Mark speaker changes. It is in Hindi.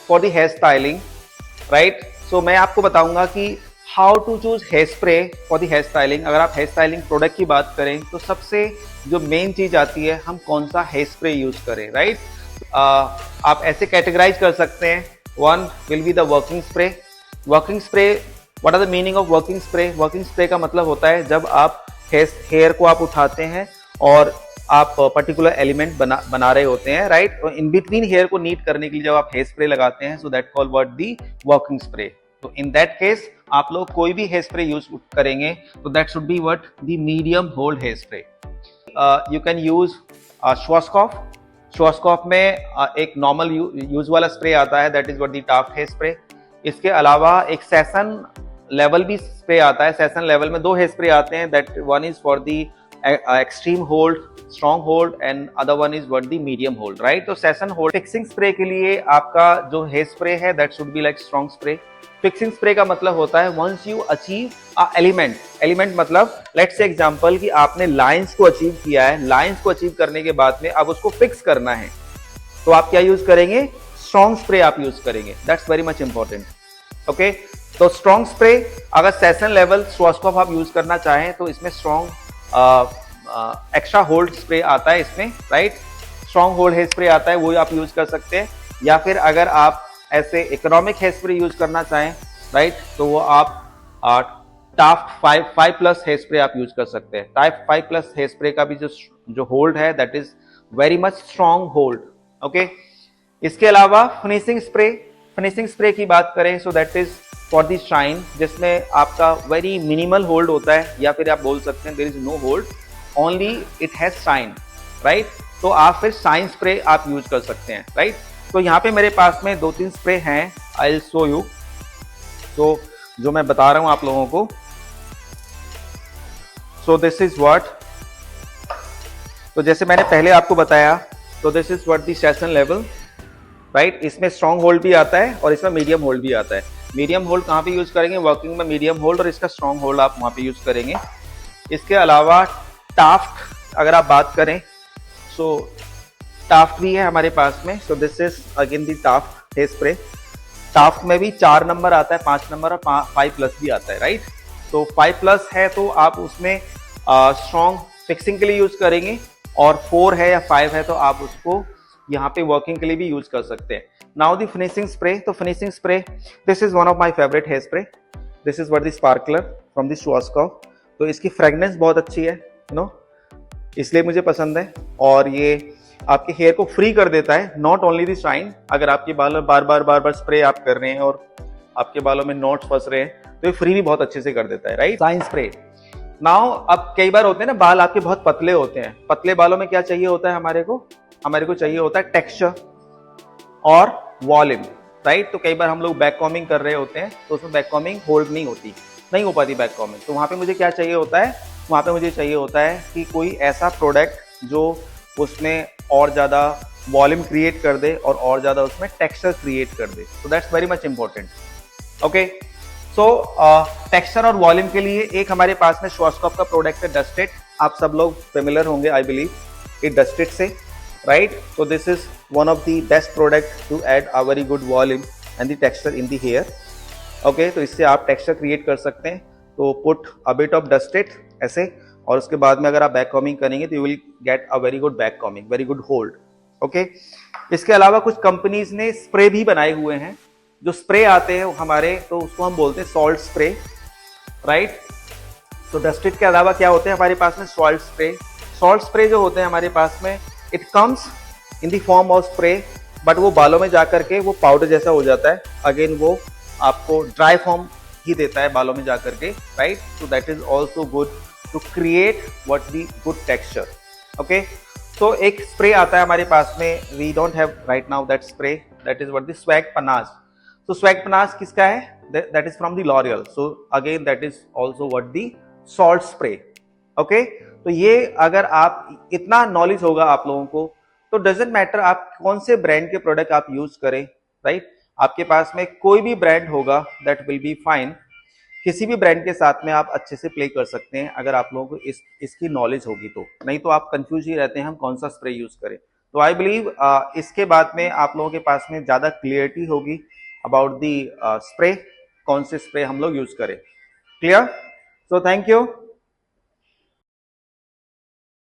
Speaker 1: For the hair styling, right. So मैं आपको बताऊंगा कि how to choose hair spray for the hair styling. अगर आप हेयर स्टाइलिंग प्रोडक्ट की बात करें तो सबसे जो मेन चीज आती है, हम कौन सा हेयर स्प्रे यूज करें, राइट। आप ऐसे कैटेगराइज कर सकते हैं। One will be the working spray. Working spray, what are the meaning of working spray? Working spray का मतलब होता है जब आप हेयर को आप उठाते हैं और आप पर्टिकुलर एलिमेंट बना रहे होते हैं, राइट। और इन बिटवीन हेयर को नीट करने के लिए जब आप हेयर स्प्रे लगाते हैं, so that call what the working spray. तो इन दैट केस आप लोग कोई भी हेयर स्प्रे यूज करेंगे तो that should be what the medium hold hair spray. You can use Schwarzkopf. Schwarzkopf में एक नॉर्मल यूज वाला स्प्रे आता है, that is what the Taft hair spray. इसके अलावा एक सेशन लेवल भी स्प्रे आता है। सेशन लेवल में 2 हेयर स्प्रे आते हैं, that one is for the extreme hold, strong hold, and other one is what the medium hold, right. तो सेशन होल्ड फिक्सिंग स्प्रे के लिए आपका जो हेयर स्प्रे है that should be like strong spray. Fixing spray का मतलब होता है once you achieve a element. Element मतलब लेट्स से एग्जांपल कि आपने लाइंस को अचीव किया है, लाइंस को अचीव करने के बाद में अब उसको फिक्स करना है, तो आप क्या यूज करेंगे? स्ट्रॉन्ग स्प्रे आप यूज करेंगे। That's very much important, okay. तो स्ट्रॉन्ग स्प्रे, अगर सेशन लेवल श्वासकॉफ आप यूज करना चाहें तो इसमें स्ट्रॉन्ग एक्स्ट्रा होल्ड स्प्रे आता है इसमें, right. Strong hold hair spray आता है, वो आप यूज कर सकते हैं। या फिर अगर आप ऐसे इकोनॉमिक हेयर स्प्रे यूज करना चाहें, राइट, तो वो आप टाफ्ट 5+ हेयर स्प्रे आप यूज कर सकते हैं। टाफ्ट 5+ हेयर स्प्रे का भी जो होल्ड है that is very much strong hold, okay. इसके अलावा फिनिशिंग स्प्रे। फिनिशिंग स्प्रे की बात करें सो that is for the shine, जिसमें आपका वेरी मिनिमल होल्ड होता है, या फिर आप बोल सकते हैं there is no hold, only it has shine, right. तो आप फिर शाइन स्प्रे आप यूज कर सकते हैं, राइट। तो यहाँ पे मेरे पास में 2-3 स्प्रे हैं, आई विल शो यू। तो जो मैं बता रहा हूं आप लोगों को, सो दिस इज व्हाट, तो जैसे मैंने पहले आपको बताया, तो this is what the session level, right. इसमें स्ट्रॉन्ग होल्ड भी आता है और इसमें मीडियम होल्ड भी आता है। मीडियम होल्ड कहाँ पे यूज करेंगे? वर्किंग में मीडियम होल्ड, और इसका स्ट्रॉन्ग होल्ड आप वहां पे यूज करेंगे। इसके अलावा टाफ्ट अगर आप बात करें, सो टाफ्ट भी है हमारे पास में। So this is again the Taft hair spray. Taft में भी 4 नंबर आता है, 5 नंबर और 5+ भी आता है, राइट। तो 5+ है तो आप उसमें स्ट्रॉन्ग फिक्सिंग के लिए यूज करेंगे, और 4 है या 5 है तो आप उसको यहाँ पे वर्किंग के लिए भी यूज कर सकते हैं। Now the finishing spray. तो finishing spray, this is one of my favourite hair spray. This is what the sparkler from the Schwarzkopf. तो इसकी फ्रेगनेंस बहुत अच्छी है, यू नो, इसलिए मुझे पसंद है। और ये आपके हेयर को फ्री कर देता है, नॉट ओनली द शाइन। अगर आपके बालों में बार बार स्प्रे आप कर रहे हैं और आपके बालों में नॉट्स फंस रहे हैं, तो ये फ्री भी बहुत अच्छे से कर देता है, राइट। Shine spray. नाउ अब कई बार होते हैं ना, बाल आपके बहुत पतले होते हैं। पतले बालों में क्या चाहिए होता है हमारे को चाहिए होता है टेक्सचर और वॉल्यूम, राइट। तो कई बार हम लोग बैक कॉमिंग कर रहे होते हैं तो उसमें बैक कॉमिंग होल्ड नहीं हो पाती बैक कॉमिंग। तो वहां पे मुझे क्या चाहिए होता है? वहां पे मुझे चाहिए होता है कि कोई ऐसा प्रोडक्ट जो उसमें और ज्यादा वॉल्यूम क्रिएट कर दे और ज्यादा उसमें टेक्सचर क्रिएट कर दे। तो that's very much important, okay. So texture और वॉल्यूम के लिए एक हमारे पास में श्वासकॉफ का प्रोडक्ट है डस्टेड। आप सब लोग फेमिलियर होंगे आई बिलीव ये डस्टेड से, right. So this is one of the best product to add a very good volume and the texture in the hair, okay। तो इससे आप टेक्सचर क्रिएट कर सकते हैं। तो put a bit of dusted ऐसे, और उसके बाद में अगर आप बैक कॉमिंग करेंगे तो you will get a very good back combing, very good hold, okay. इसके अलावा कुछ कंपनीज ने स्प्रे भी बनाए हुए हैं। जो स्प्रे आते हैं हमारे, तो उसको हम बोलते हैं सॉल्ट स्प्रे, राइट। तो डस्टेड के अलावा क्या होते हैं हमारे पास में? Salt spray. सॉल्ट स्प्रे जो होते हैं हमारे पास में, it comes in the form of spray, but वो बालों में जाकर के वो पाउडर जैसा हो जाता है। अगेन वो आपको ड्राई फॉर्म ही देता है बालों में जाकर के, right. So that is also good to create what the good texture, okay. तो एक स्प्रे आता है हमारे पास में, we don't have right now that spray, that is what the swag panache. तो स्वैग पनास किसका है? That is from the L'Oréal. So again that is also what the salt spray, okay. तो ये अगर आप इतना नॉलेज होगा आप लोगों को, तो डजेंट मैटर आप कौन से ब्रांड के प्रोडक्ट आप यूज करें, राइट। आपके पास में कोई भी ब्रांड होगा दैट विल बी फाइन। किसी भी ब्रांड के साथ में आप अच्छे से प्ले कर सकते हैं अगर आप लोगों को इसकी नॉलेज होगी तो। नहीं तो आप कंफ्यूज ही रहते हैं हम कौन सा स्प्रे यूज करें। तो आई बिलीव इसके बाद में आप लोगों के पास में ज्यादा क्लियरिटी होगी अबाउट दी स्प्रे, कौन से स्प्रे हम लोग यूज करें। क्लियर? So thank you.